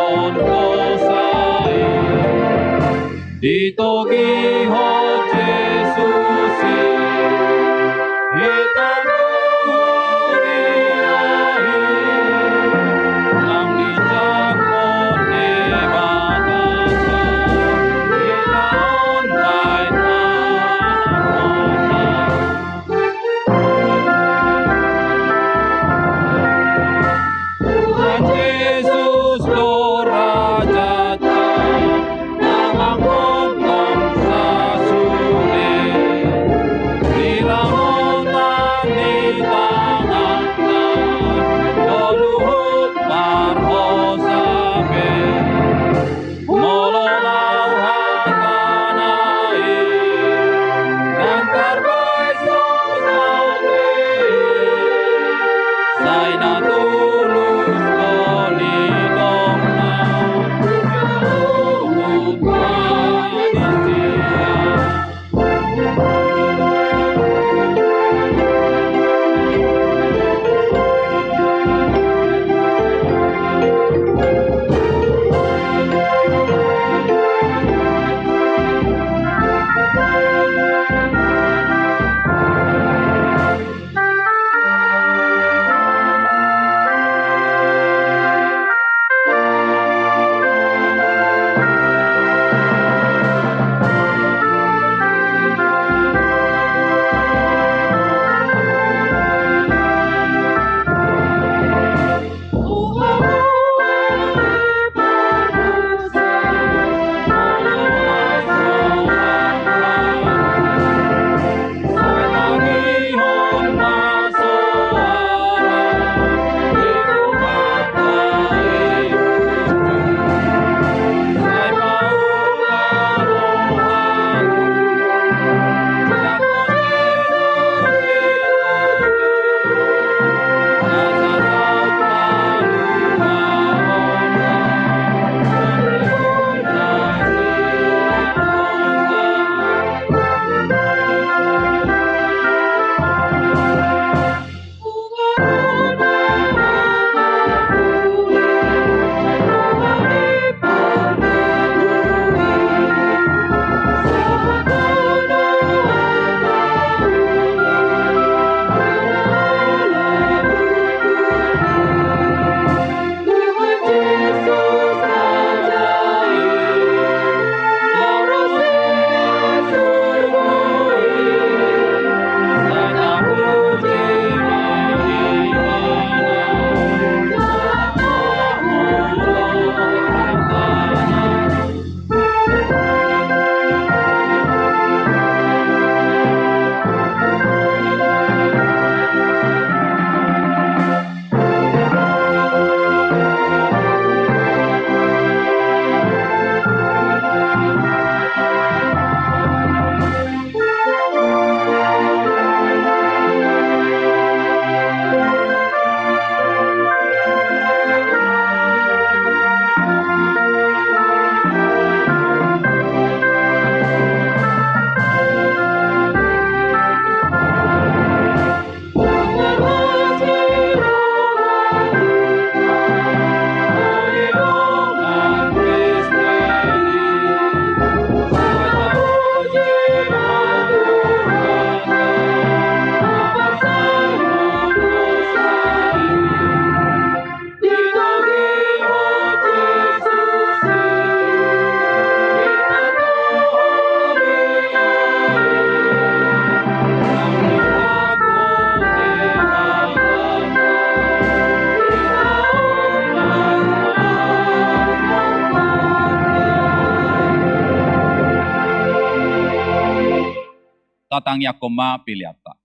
tatang yakoma piliata.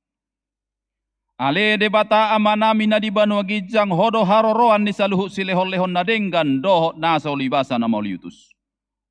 Ale debata amana mina di banua gijang hodo haroroan ni saluhu silehon-lehon nadenggan dohot nasa olibasa na mauliutus.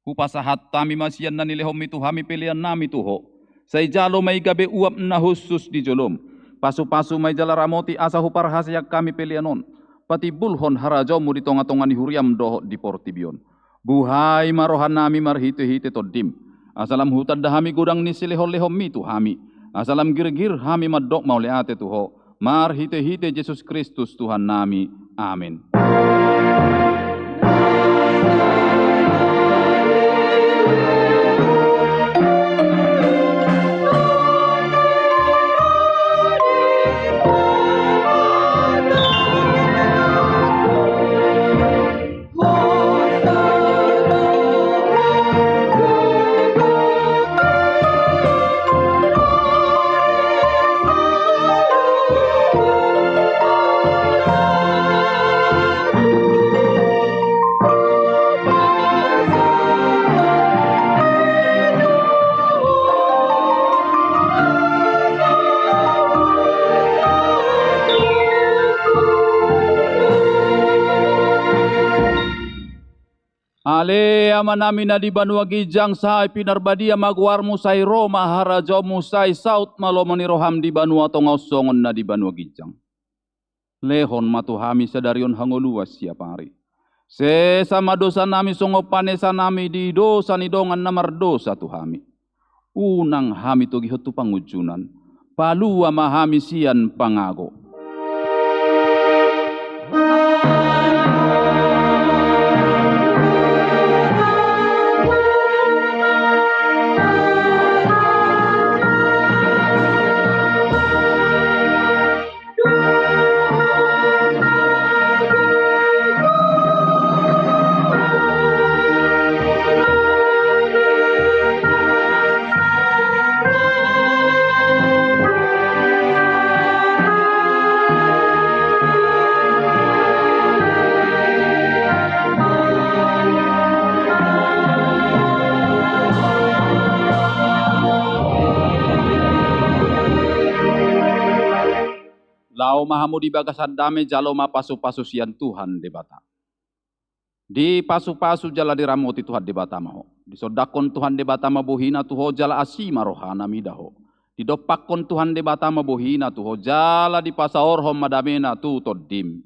Hupasahat tami masian na nilehom itu hami pilihan nami tuho. Say jalo may gabi uap na husus di jolom. Pasu-pasu may jala ramoti asa huparhasyak kami pilihanon. Pati bulhon harajomu di tonga-tonga ni huriam dohot di portibion. Buhay marohan nami marhite-hite todim. Asalam hutad dahami gudang ni silehon-lehom itu hami. Asalam gir-gir hami madok mauleate tuho. Mar hite-hite Yesus Kristus Tuhan nami. Amin. Ale amanami na di banua gijang say pinarbadia magwar musay Roma harajaw musay saut malomani roham di banua tongaw songon na di banua gijang. Lehon matuhami sadarion hangoluas siya pari. Sesama dosa nami songo panesa nami di dosa ni dongan namardosa tuhami. Unang hami to gihotu pangujunan. Palua mahami sian pangago. Lau mahamu di bagasan dame jalo ma pasu-pasu sian Tuhan debata. Di pasu-pasu jala diramoti Tuhan debata maho. Di sodakon Tuhan debata mabuhina tuho jala asima rohana midaho. Di dopakon Tuhan debata mabuhina tuho jala di pasaorhom madamena tu todim.